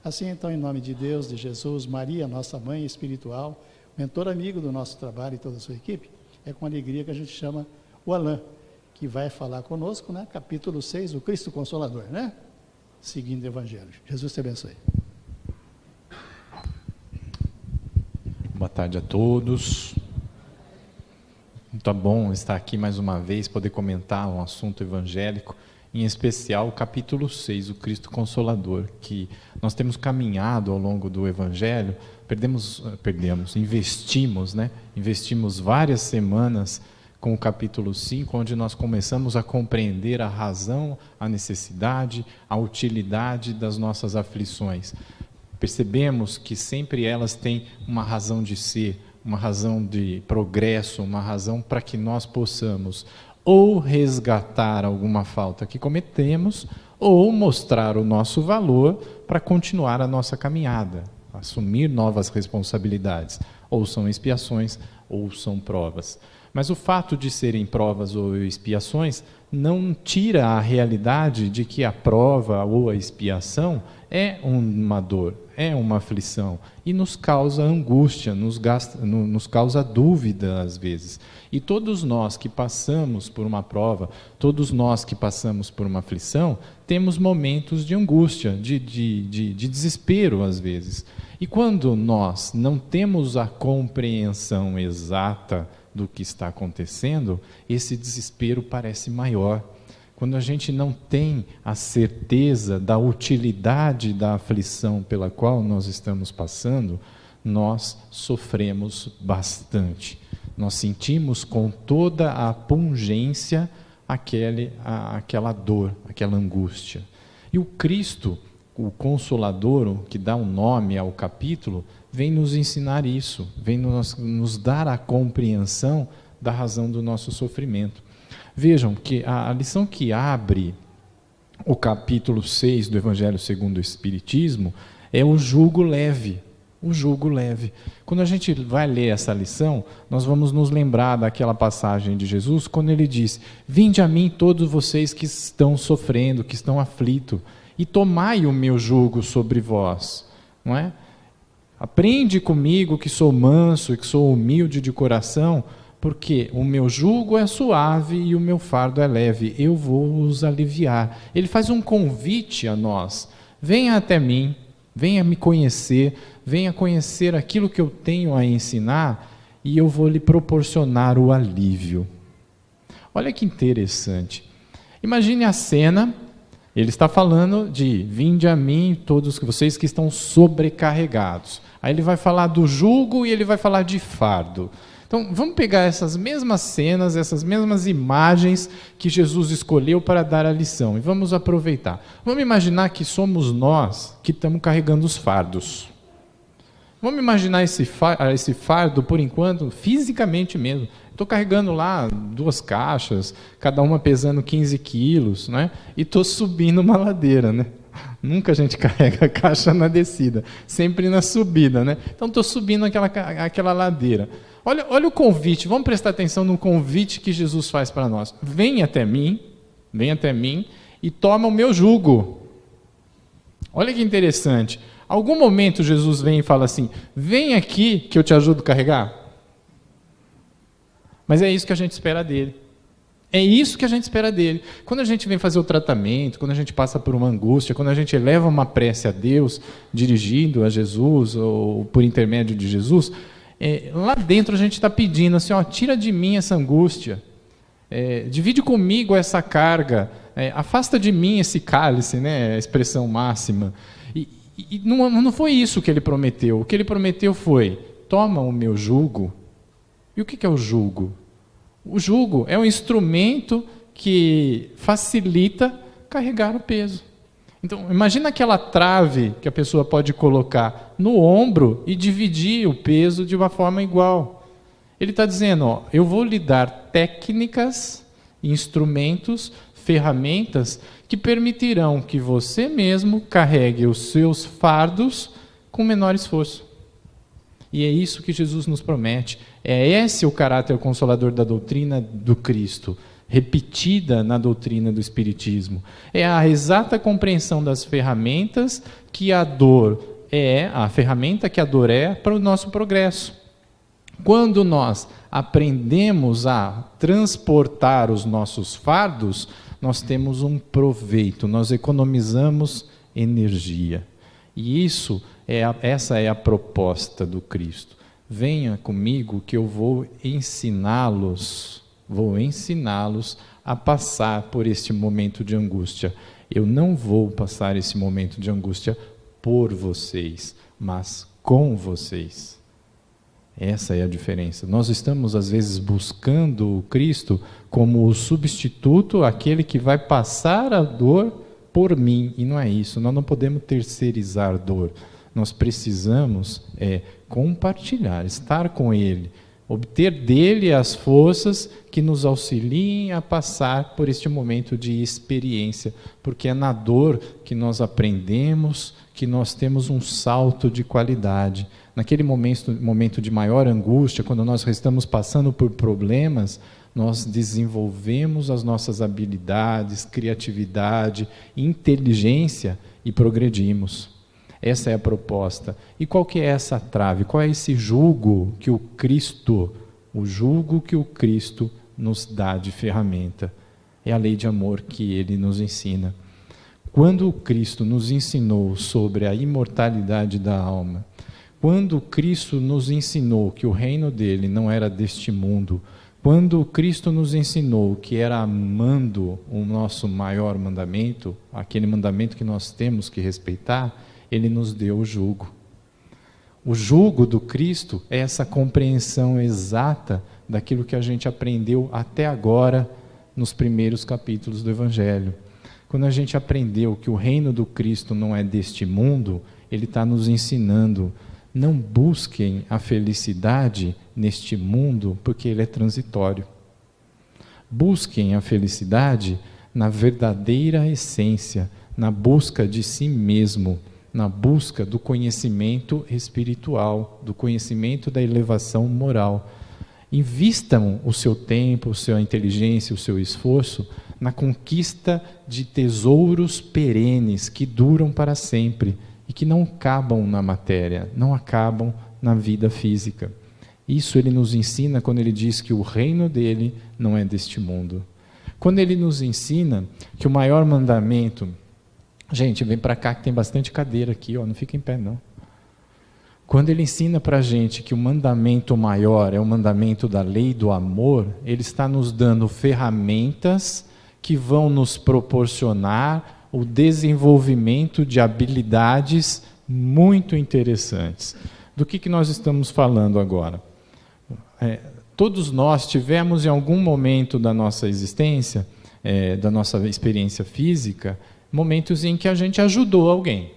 Assim, então, em nome de Deus, de Jesus, Maria, nossa mãe espiritual, mentor amigo do nosso trabalho e toda a sua equipe, é com alegria que a gente chama o Alain, que vai falar conosco, né? Capítulo 6, o Cristo Consolador, né? Seguindo o Evangelho. Jesus te abençoe. Boa tarde a todos. Muito bom estar aqui mais uma vez, poder comentar um assunto evangélico, em especial o capítulo 6, o Cristo Consolador, que nós temos caminhado ao longo do Evangelho, investimos várias semanas com o capítulo 5, onde nós começamos a compreender a razão, a necessidade, a utilidade das nossas aflições. Percebemos que sempre elas têm uma razão de ser, uma razão de progresso, uma razão para que nós possamos ou resgatar alguma falta que cometemos, ou mostrar o nosso valor para continuar a nossa caminhada, assumir novas responsabilidades, ou são expiações, ou são provas. Mas o fato de serem provas ou expiações não tira a realidade de que a prova ou a expiação é uma dor, é uma aflição, e nos causa angústia, nos causa dúvida às vezes. E todos nós que passamos por uma prova, todos nós que passamos por uma aflição, temos momentos de angústia, de desespero às vezes. E quando nós não temos a compreensão exata do que está acontecendo, esse desespero parece maior. Quando a gente não tem a certeza da utilidade da aflição pela qual nós estamos passando, nós sofremos bastante. Nós sentimos com toda a pungência aquela dor, aquela angústia. E o Cristo, o Consolador, o que dá um nome ao capítulo, vem nos ensinar isso, vem nos dar a compreensão da razão do nosso sofrimento. Vejam que a lição que abre o capítulo 6 do Evangelho segundo o Espiritismo é o jugo leve. O jugo leve. Quando a gente vai ler essa lição, nós vamos nos lembrar daquela passagem de Jesus, quando ele diz: vinde a mim todos vocês que estão sofrendo, que estão aflitos, e tomai o meu jugo sobre vós. Não é? Aprende comigo que sou manso e que sou humilde de coração, porque o meu jugo é suave e o meu fardo é leve, eu vou os aliviar. Ele faz um convite a nós: venha até mim, venha me conhecer, venha conhecer aquilo que eu tenho a ensinar e eu vou lhe proporcionar o alívio. Olha que interessante. Imagine a cena, ele está falando de vinde a mim todos vocês que estão sobrecarregados. Aí ele vai falar do jugo e ele vai falar de fardo. Então, vamos pegar essas mesmas cenas, essas mesmas imagens que Jesus escolheu para dar a lição e vamos aproveitar. Vamos imaginar que somos nós que estamos carregando os fardos. Vamos imaginar esse fardo, por enquanto, fisicamente mesmo. Estou carregando lá 2 caixas, cada uma pesando 15 quilos, né? E estou subindo uma ladeira, né? Nunca a gente carrega a caixa na descida, sempre na subida, né? Então estou subindo aquela ladeira. Olha o convite, vamos prestar atenção no convite que Jesus faz para nós. Vem até mim e toma o meu jugo. Olha que interessante. Algum momento Jesus vem e fala assim: vem aqui que eu te ajudo a carregar. Mas é isso que a gente espera dele. É isso que a gente espera dele. Quando a gente vem fazer o tratamento, quando a gente passa por uma angústia, quando a gente eleva uma prece a Deus, dirigindo a Jesus ou por intermédio de Jesus, lá dentro a gente está pedindo assim: ó, tira de mim essa angústia, divide comigo essa carga, afasta de mim esse cálice, né, a expressão máxima. E não foi isso que ele prometeu. O que ele prometeu foi: toma o meu jugo. E o que é o jugo? O jugo é um instrumento que facilita carregar o peso. Então, imagina aquela trave que a pessoa pode colocar no ombro e dividir o peso de uma forma igual. Ele está dizendo: ó, eu vou lhe dar técnicas, instrumentos, ferramentas que permitirão que você mesmo carregue os seus fardos com menor esforço. E é isso que Jesus nos promete. É esse o caráter consolador da doutrina do Cristo. repetida na doutrina do Espiritismo. É a exata compreensão das ferramentas que a dor é, a ferramenta que a dor é para o nosso progresso. Quando nós aprendemos a transportar os nossos fardos, nós temos um proveito, nós economizamos energia. E essa é a proposta do Cristo. Venha comigo que eu vou ensiná-los a passar por este momento de angústia. Eu não vou passar esse momento de angústia por vocês, mas com vocês. Essa é a diferença. Nós estamos, às vezes, buscando o Cristo como o substituto, aquele que vai passar a dor por mim. E não é isso. Nós não podemos terceirizar dor. Nós precisamos compartilhar, estar com Ele, obter dele as forças que nos auxiliem a passar por este momento de experiência, porque é na dor que nós aprendemos, que nós temos um salto de qualidade. Naquele momento de maior angústia, quando nós estamos passando por problemas, nós desenvolvemos as nossas habilidades, criatividade, inteligência e progredimos. Essa é a proposta. E qual que é essa trave? Qual é esse jugo que o Cristo nos dá de ferramenta? É a lei de amor que Ele nos ensina. Quando o Cristo nos ensinou sobre a imortalidade da alma, quando Cristo nos ensinou que o reino dele não era deste mundo, quando Cristo nos ensinou que era amando o nosso maior mandamento, aquele mandamento que nós temos que respeitar, Ele nos deu o jugo. O jugo do Cristo é essa compreensão exata daquilo que a gente aprendeu até agora nos primeiros capítulos do Evangelho. Quando a gente aprendeu que o reino do Cristo não é deste mundo, Ele está nos ensinando: não busquem a felicidade neste mundo, porque ele é transitório. Busquem a felicidade na verdadeira essência, na busca de si mesmo, na busca do conhecimento espiritual, do conhecimento da elevação moral. Invistam o seu tempo, a sua inteligência, o seu esforço na conquista de tesouros perenes que duram para sempre e que não acabam na matéria, não acabam na vida física. Isso Ele nos ensina quando Ele diz que o reino dele não é deste mundo. Quando Ele nos ensina que o maior mandamento... Gente, vem para cá que tem bastante cadeira aqui, não fica em pé não. Quando Ele ensina para a gente que o mandamento maior é o mandamento da lei do amor, Ele está nos dando ferramentas que vão nos proporcionar o desenvolvimento de habilidades muito interessantes. Do que nós estamos falando agora? Todos nós tivemos em algum momento da nossa existência, da nossa experiência física, momentos em que a gente ajudou alguém.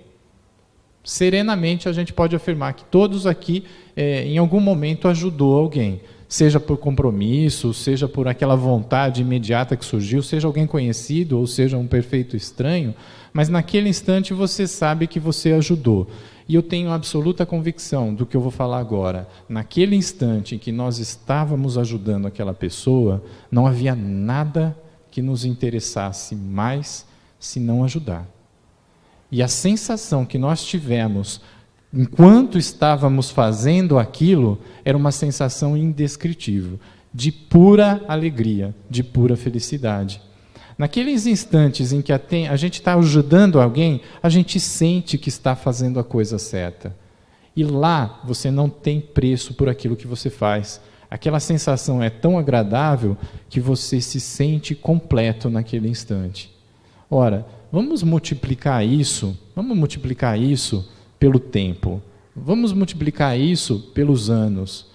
Serenamente a gente pode afirmar que todos aqui, em algum momento, ajudou alguém. Seja por compromisso, seja por aquela vontade imediata que surgiu, seja alguém conhecido ou seja um perfeito estranho, mas naquele instante você sabe que você ajudou. E eu tenho absoluta convicção do que eu vou falar agora. Naquele instante em que nós estávamos ajudando aquela pessoa, não havia nada que nos interessasse mais se não ajudar. E a sensação que nós tivemos enquanto estávamos fazendo aquilo, era uma sensação indescritível, de pura alegria, de pura felicidade. Naqueles instantes em que a gente está ajudando alguém, a gente sente que está fazendo a coisa certa. E lá você não tem preço por aquilo que você faz. Aquela sensação é tão agradável que você se sente completo naquele instante. Ora, vamos multiplicar isso pelo tempo. Vamos multiplicar isso pelos anos.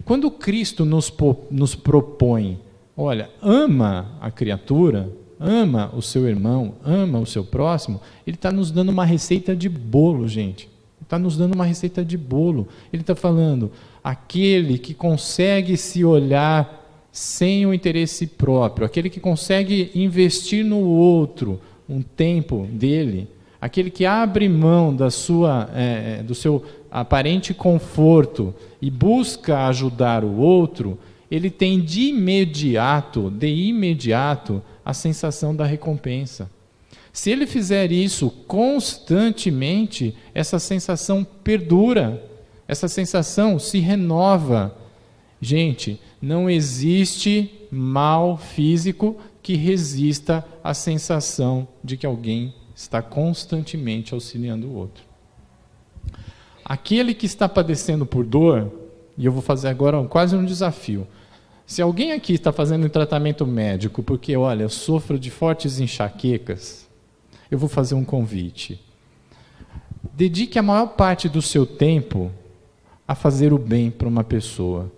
Quando Cristo nos propõe, olha, ama a criatura, ama o seu irmão, ama o seu próximo, Ele está nos dando uma receita de bolo, gente. Está nos dando uma receita de bolo. Ele está falando, aquele que consegue se olhar sem o interesse próprio, aquele que consegue investir no outro um tempo dele, aquele que abre mão do seu aparente conforto e busca ajudar o outro, ele tem de imediato, a sensação da recompensa. Se ele fizer isso constantemente, essa sensação perdura, essa sensação se renova. Gente, não existe mal físico que resista à sensação de que alguém está constantemente auxiliando o outro. Aquele que está padecendo por dor, e eu vou fazer agora quase um desafio. Se alguém aqui está fazendo um tratamento médico porque, olha, eu sofro de fortes enxaquecas, eu vou fazer um convite. Dedique a maior parte do seu tempo a fazer o bem para uma pessoa.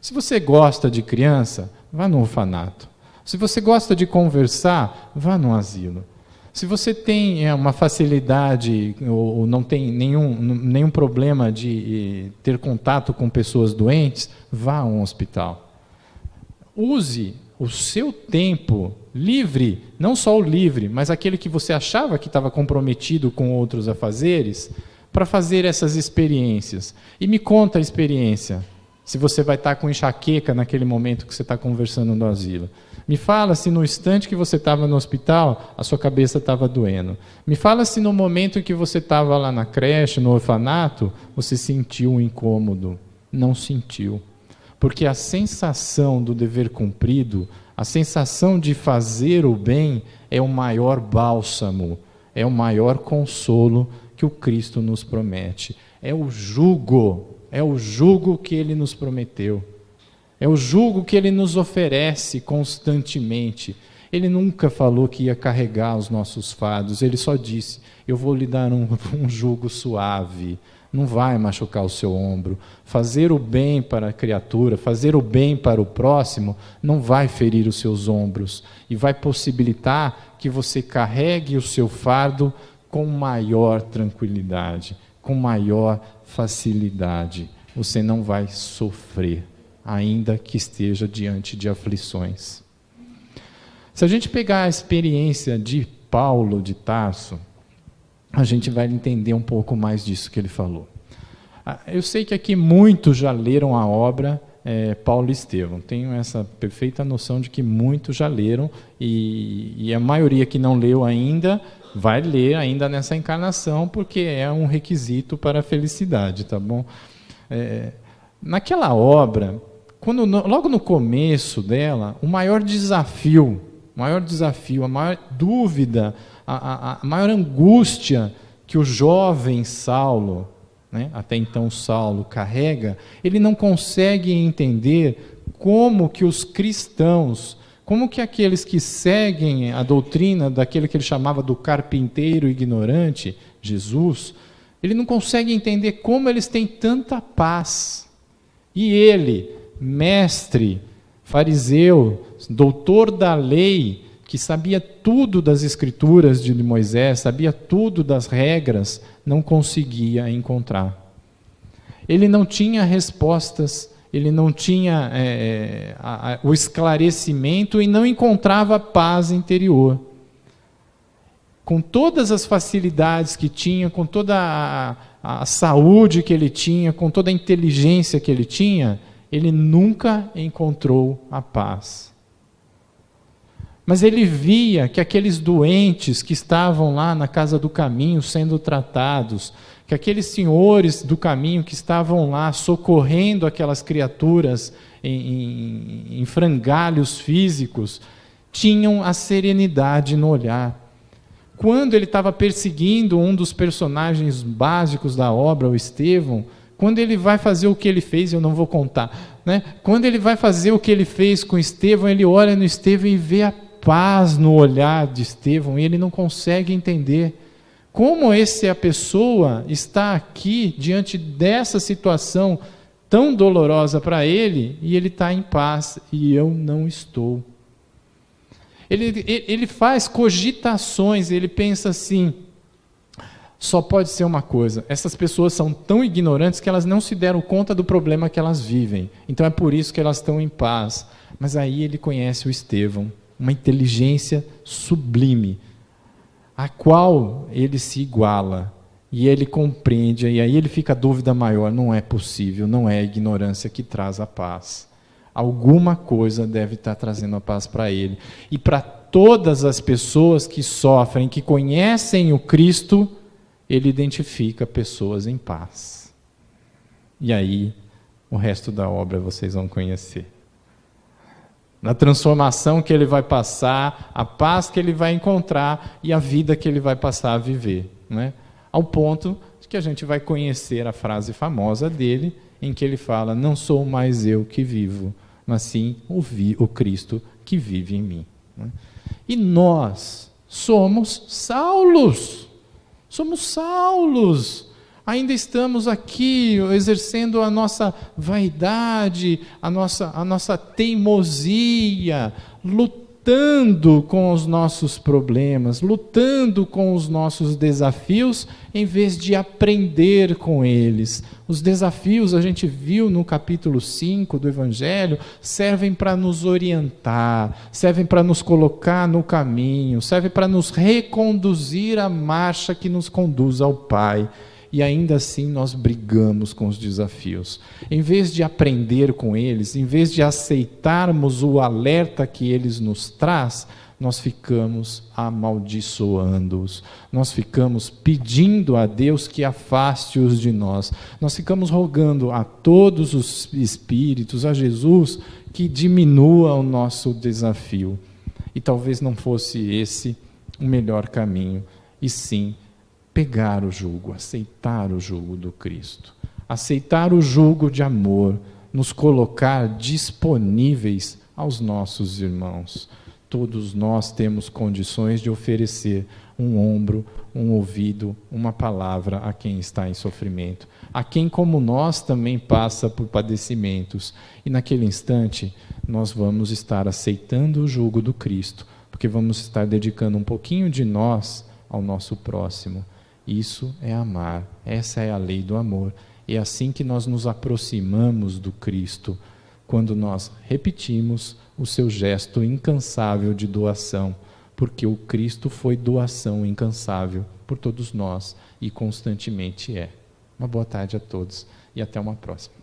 Se você gosta de criança, vá no orfanato. Se você gosta de conversar, vá no asilo. Se você tem uma facilidade ou não tem nenhum problema de ter contato com pessoas doentes, vá a um hospital. Use o seu tempo livre, não só o livre, mas aquele que você achava que estava comprometido com outros afazeres, para fazer essas experiências. E me conta a experiência, se você vai estar com enxaqueca naquele momento que você está conversando no asilo. Me fala se no instante que você estava no hospital, a sua cabeça estava doendo. Me fala se no momento em que você estava lá na creche, no orfanato, você sentiu um incômodo. Não sentiu. Porque a sensação do dever cumprido, a sensação de fazer o bem é o maior bálsamo, é o maior consolo que o Cristo nos promete. É o jugo que Ele nos prometeu. É o jugo que Ele nos oferece constantemente. Ele nunca falou que ia carregar os nossos fardos, Ele só disse, eu vou lhe dar um jugo suave, não vai machucar o seu ombro. Fazer o bem para a criatura, fazer o bem para o próximo, não vai ferir os seus ombros e vai possibilitar que você carregue o seu fardo com maior tranquilidade, com maior facilidade. Você não vai sofrer, ainda que esteja diante de aflições. Se a gente pegar a experiência de Paulo de Tarso, a gente vai entender um pouco mais disso que ele falou. Eu sei que aqui muitos já leram a obra Paulo e Estevão. Tenho essa perfeita noção de que muitos já leram e a maioria que não leu ainda vai ler ainda nessa encarnação, porque é um requisito para a felicidade, tá bom? Naquela obra, logo no começo dela, o maior desafio, a maior dúvida, a maior angústia que o jovem Saulo, né, até então Saulo, carrega, ele não consegue entender como que os cristãos, como que aqueles que seguem a doutrina daquele que ele chamava do carpinteiro ignorante, Jesus, ele não consegue entender como eles têm tanta paz. E ele, mestre, fariseu, doutor da lei, que sabia tudo das escrituras de Moisés, sabia tudo das regras, não conseguia encontrar. Ele não tinha respostas, ele não tinha o esclarecimento e não encontrava paz interior. Com todas as facilidades que tinha, com toda a saúde que ele tinha, com toda a inteligência que ele tinha, ele nunca encontrou a paz. Mas ele via que aqueles doentes que estavam lá na casa do caminho sendo tratados, que aqueles senhores do caminho que estavam lá socorrendo aquelas criaturas em frangalhos físicos, tinham a serenidade no olhar. Quando ele estava perseguindo um dos personagens básicos da obra, o Estevão, quando ele vai fazer o que ele fez, eu não vou contar, né? Quando ele vai fazer o que ele fez com Estevão, ele olha no Estevão e vê a paz no olhar de Estevão, e ele não consegue entender como a pessoa está aqui diante dessa situação tão dolorosa para ele, e ele está em paz, e eu não estou. Ele faz cogitações, ele pensa assim, só pode ser uma coisa, essas pessoas são tão ignorantes que elas não se deram conta do problema que elas vivem, então é por isso que elas estão em paz. Mas aí ele conhece o Estevão, uma inteligência sublime, a qual ele se iguala, e ele compreende, e aí ele fica a dúvida maior, não é possível, não é a ignorância que traz a paz. Alguma coisa deve estar trazendo a paz para ele. E para todas as pessoas que sofrem, que conhecem o Cristo, ele identifica pessoas em paz. E aí, o resto da obra vocês vão conhecer. Na transformação que ele vai passar, a paz que ele vai encontrar e a vida que ele vai passar a viver, né? Ao ponto de que a gente vai conhecer a frase famosa dele, em que ele fala: não sou mais eu que vivo, mas sim o Cristo que vive em mim. E nós somos Saulos. Somos Saulos. Ainda estamos aqui exercendo a nossa vaidade, a nossa teimosia, lutando com os nossos problemas, lutando com os nossos desafios, em vez de aprender com eles. Os desafios, a gente viu no capítulo 5 do Evangelho, servem para nos orientar, servem para nos colocar no caminho, servem para nos reconduzir à marcha que nos conduz ao Pai. E ainda assim nós brigamos com os desafios. Em vez de aprender com eles, em vez de aceitarmos o alerta que eles nos traz, nós ficamos amaldiçoando-os. Nós ficamos pedindo a Deus que afaste-os de nós. Nós ficamos rogando a todos os espíritos, a Jesus, que diminua o nosso desafio. E talvez não fosse esse o melhor caminho, e sim pegar o jugo, aceitar o jugo do Cristo, aceitar o jugo de amor, nos colocar disponíveis aos nossos irmãos. Todos nós temos condições de oferecer um ombro, um ouvido, uma palavra a quem está em sofrimento, a quem, como nós, também passa por padecimentos. E naquele instante, nós vamos estar aceitando o jugo do Cristo, porque vamos estar dedicando um pouquinho de nós ao nosso próximo. Isso é amar, essa é a lei do amor. É assim que nós nos aproximamos do Cristo, quando nós repetimos o seu gesto incansável de doação, porque o Cristo foi doação incansável por todos nós e constantemente é. Uma boa tarde a todos e até uma próxima.